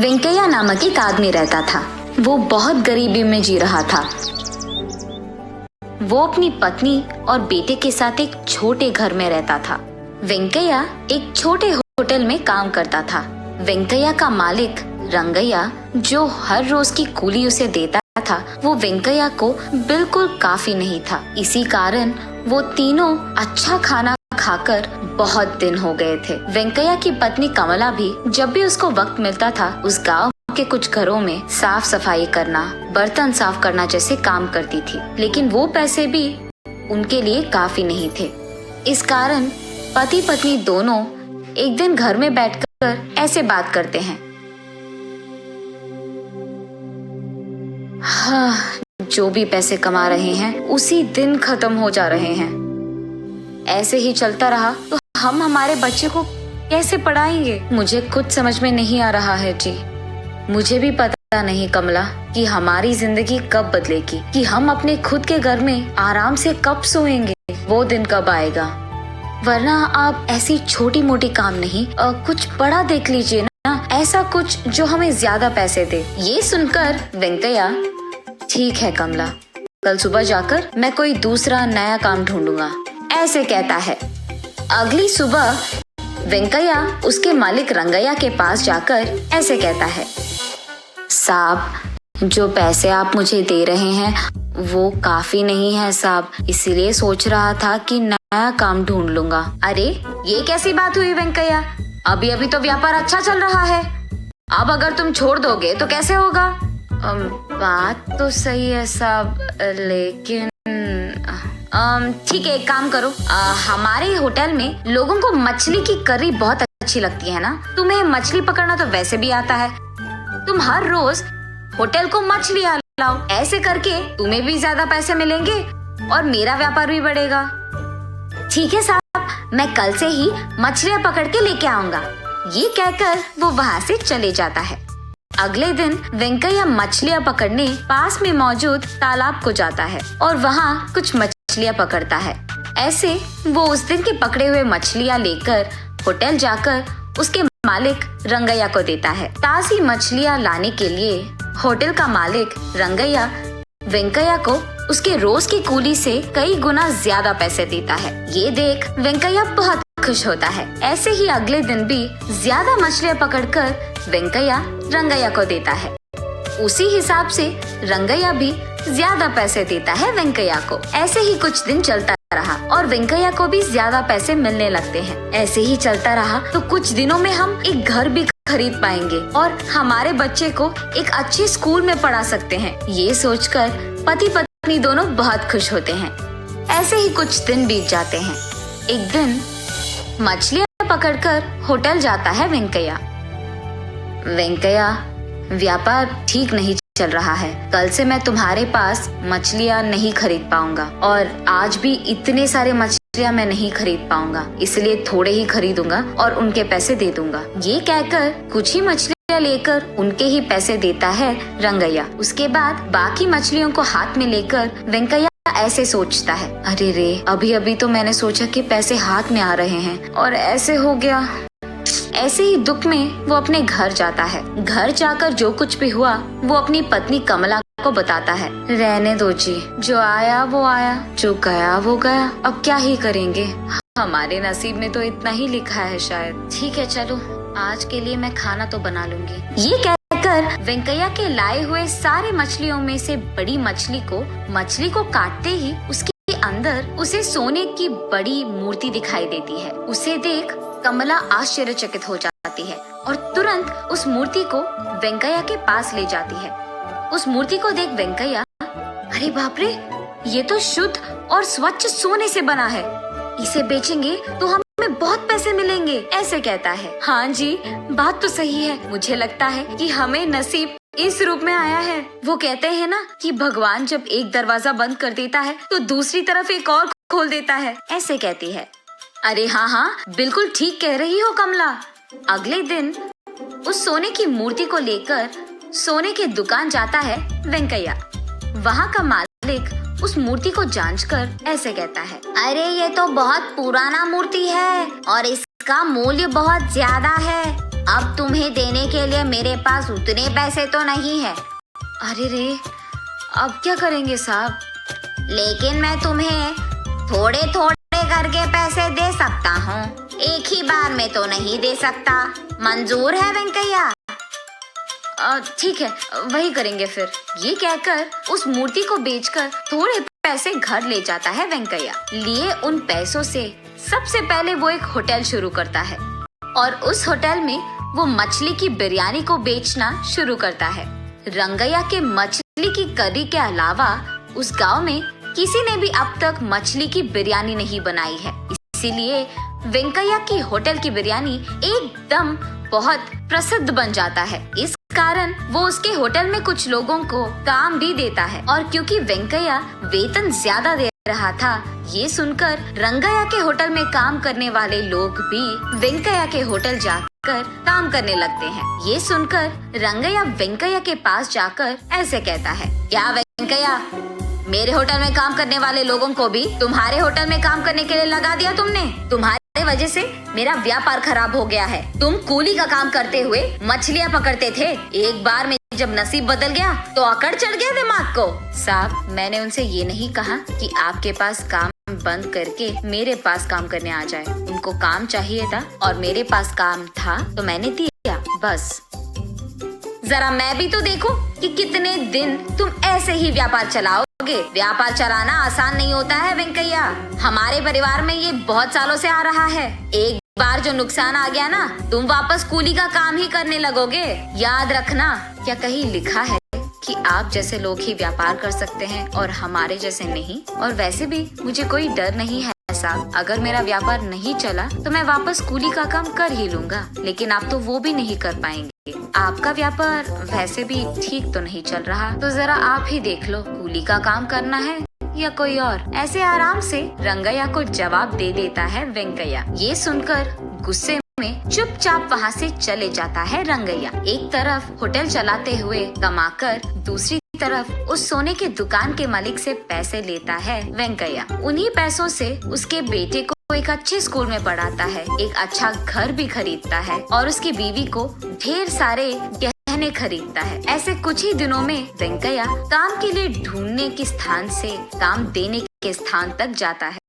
वेंकैया नामक एक आदमी रहता था। वो बहुत गरीबी में जी रहा था। वो अपनी पत्नी और बेटे के साथ एक छोटे घर में रहता था। वेंकैया एक छोटे होटल में काम करता था। वेंकैया का मालिक रंगैया, जो हर रोज की कुली उसे देता था, वो वेंकैया को बिल्कुल काफी नहीं था। इसी कारण वो तीनों अच्छा खाना खाकर बहुत दिन हो गए थे। वेंकैया की पत्नी कमला भी जब भी उसको वक्त मिलता था, उस गांव के कुछ घरों में साफ सफाई करना, बर्तन साफ करना जैसे काम करती थी। लेकिन वो पैसे भी उनके लिए काफी नहीं थे। इस कारण पति पत्नी दोनों एक दिन घर में बैठकर ऐसे बात करते हैं। हाँ, जो भी पैसे कमा रहे हैं उसी दिन खत्म हो जा रहे हैं। ऐसे ही चलता रहा तो हम हमारे बच्चे को कैसे पढ़ाएंगे? मुझे कुछ समझ में नहीं आ रहा है जी। मुझे भी पता नहीं कमला कि हमारी जिंदगी कब बदलेगी, कि हम अपने खुद के घर में आराम से कब सोएंगे। वो दिन कब आएगा? वरना आप ऐसी छोटी मोटी काम नहीं, कुछ बड़ा देख लीजिए ना, ऐसा कुछ जो हमें ज्यादा पैसे दे। ये सुनकर वेंकैया, ठीक है कमला, कल सुबह जाकर मैं कोई दूसरा नया काम ढूंढूंगा, ऐसे कहता है। अगली सुबह वेंकैया उसके मालिक रंगैया के पास जाकर ऐसे कहता है, साहब, जो पैसे आप मुझे दे रहे हैं वो काफी नहीं है साहब, इसीलिए सोच रहा था कि नया काम ढूंढ लूंगा। अरे ये कैसी बात हुई वेंकैया? अभी अभी तो व्यापार अच्छा चल रहा है, अब अगर तुम छोड़ दोगे तो कैसे होगा? बात तो सही है साहब, लेकिन ठीक है, एक काम करो, हमारे होटल में लोगों को मछली की करी बहुत अच्छी लगती है ना, तुम्हें मछली पकड़ना तो वैसे भी आता है, तुम हर रोज होटल को मछली लाओ। ऐसे करके तुम्हें भी ज्यादा पैसे मिलेंगे और मेरा व्यापार भी बढ़ेगा। ठीक है साहब, मैं कल से ही मछलियाँ पकड़ के लेके आऊंगा। ये कहकर वो वहाँ से चले जाता है। अगले दिन वेंकैया मछलियाँ पकड़ने पास में मौजूद तालाब को जाता है और वहाँ कुछ मछलियाँ पकड़ता है। ऐसे वो उस दिन के पकड़े हुए मछलियाँ लेकर होटल जाकर उसके मालिक रंगैया को देता है। ताज़ी मछलियाँ लाने के लिए होटल का मालिक रंगैया वेंकैया को उसके रोज की कुली से कई गुना ज्यादा पैसे देता है। ये देख वेंकैया बहुत खुश होता है। ऐसे ही अगले दिन भी ज्यादा मछलियाँ पकड़कर वेंकैया रंगैया को देता है। उसी हिसाब से रंगैया भी ज्यादा पैसे देता है वेंकैया को। ऐसे ही कुछ दिन चलता रहा और वेंकैया को भी ज्यादा पैसे मिलने लगते हैं। ऐसे ही चलता रहा तो कुछ दिनों में हम एक घर भी खरीद पाएंगे और हमारे बच्चे को एक अच्छे स्कूल में पढ़ा सकते हैं। ये सोचकर पति पत्नी दोनों बहुत खुश होते हैं। ऐसे ही कुछ दिन बीत जाते हैं। एक दिन मछलियाँ पकड़कर होटल जाता है वेंकैया। वेंकैया, व्यापार ठीक नहीं चल रहा है, कल से मैं तुम्हारे पास मछलियाँ नहीं खरीद पाऊंगा और आज भी इतने सारे मछलियाँ मैं नहीं खरीद पाऊंगा, इसलिए थोड़े ही खरीदूंगा और उनके पैसे दे दूंगा। ये कहकर कुछ ही मछलियाँ लेकर उनके ही पैसे देता है रंगैया। उसके बाद बाकी मछलियों को हाथ में लेकर वेंकैया ऐसे सोचता है, अरे रे, अभी अभी तो मैंने सोचा कि पैसे हाथ में आ रहे हैं और ऐसे हो गया। ऐसे ही दुख में वो अपने घर जाता है। घर जाकर जो कुछ भी हुआ वो अपनी पत्नी कमला को बताता है। रहने दो जी, जो आया वो आया, जो गया वो गया, अब क्या ही करेंगे, हमारे नसीब में तो इतना ही लिखा है शायद। ठीक है, चलो आज के लिए मैं खाना तो बना लूंगी। ये कहकर वेंकैया के लाए हुए सारे मछलियों में से बड़ी मछली को काटते ही उसके अंदर उसे सोने की बड़ी मूर्ति दिखाई देती है। उसे देख कमला आश्चर्यचकित हो जाती है और तुरंत उस मूर्ति को वेंकैया के पास ले जाती है। उस मूर्ति को देख वेंकैया, अरे बाप रे, ये तो शुद्ध और स्वच्छ सोने से बना है, इसे बेचेंगे तो हमें बहुत पैसे मिलेंगे, ऐसे कहता है। हाँ जी, बात तो सही है, मुझे लगता है कि हमें नसीब इस रूप में आया है। वो कहते हैं ना कि भगवान जब एक दरवाजा बंद कर देता है तो दूसरी तरफ एक और खोल देता है, ऐसे कहती है। अरे हाँ, बिल्कुल ठीक कह रही हो कमला। अगले दिन उस सोने की मूर्ति को लेकर सोने की दुकान जाता है वेंकैया। वहाँ का मालिक उस मूर्ति को जांचकर ऐसे कहता है, अरे ये तो बहुत पुराना मूर्ति है और इसका मूल्य बहुत ज्यादा है। अब तुम्हें देने के लिए मेरे पास उतने पैसे तो नहीं है। अरे रे, अब क्या करेंगे साहब? लेकिन मैं तुम्हें थोड़े थोड़े करके पैसे दे सकता हूँ, एक ही बार में तो नहीं दे सकता। मंजूर है वेंकैया? ठीक है, वही करेंगे फिर। ये कहकर उस मूर्ति को बेचकर थोड़े पैसे घर ले जाता है वेंकैया। लिए उन पैसों से सबसे पहले वो एक होटल शुरू करता है और उस होटल में वो मछली की बिरयानी को बेचना शुरू करता है। रंगैया के मछली की करी के अलावा उस गांव में किसी ने भी अब तक मछली की बिरयानी नहीं बनाई है, इसीलिए वेंकैया की होटल की बिरयानी एकदम बहुत प्रसिद्ध बन जाता है। इस कारण वो उसके होटल में कुछ लोगों को काम भी देता है और क्योंकि वेंकैया वेतन ज्यादा दे रहा था, ये सुनकर रंगैया के होटल में काम करने वाले लोग भी वेंकैया के होटल जाकर काम करने लगते हैं। ये सुनकर रंगैया वेंकैया के पास जाकर ऐसे कहता है, क्या वेंकैया, मेरे होटल में काम करने वाले लोगों को भी तुम्हारे होटल में काम करने के लिए लगा दिया तुमने? तुम्हारे वजह से मेरा व्यापार खराब हो गया है। तुम कूली का काम करते हुए मछलियाँ पकड़ते थे, एक बार में जब नसीब बदल गया तो अकड़ चढ़ गया दिमाग को। साहब, मैंने उनसे ये नहीं कहा कि आपके पास काम बंद करके मेरे पास काम करने आ जाए। उनको काम चाहिए था और मेरे पास काम था तो मैंने दिया, बस। जरा मैं भी तो देखूं कि कितने दिन तुम ऐसे ही व्यापार चलाओगे। व्यापार चलाना आसान नहीं होता है वेंकैया, हमारे परिवार में ये बहुत सालों से आ रहा है। एक बार जो नुकसान आ गया ना, तुम वापस कूली का काम ही करने लगोगे। याद रखना, क्या कहीं लिखा है कि आप जैसे लोग ही व्यापार कर सकते हैं और हमारे जैसे नहीं? और वैसे भी मुझे कोई डर नहीं है साहब, अगर मेरा व्यापार नहीं चला तो मैं वापस कूली का काम कर ही लूंगा, लेकिन आप तो वो भी नहीं कर पाएंगे। आपका व्यापार वैसे भी ठीक तो नहीं चल रहा, तो जरा आप ही देख लो, कूली का काम करना है या कोई और। ऐसे आराम से रंगैया को जवाब दे देता है वेंकैया। ये सुनकर गुस्से में चुपचाप वहाँ से चले जाता है रंगैया। एक तरफ होटल चलाते हुए कमाकर, दूसरी तरफ उस सोने के दुकान के मालिक से पैसे लेता है वेंकैया। उन्हीं पैसों से उसके बेटे को एक अच्छे स्कूल में पढ़ाता है, एक अच्छा घर भी खरीदता है और उसकी बीवी को ढेर सारे गहने खरीदता है। ऐसे कुछ ही दिनों में वेंकैया काम के लिए ढूंढने के स्थान से काम देने के स्थान तक जाता है।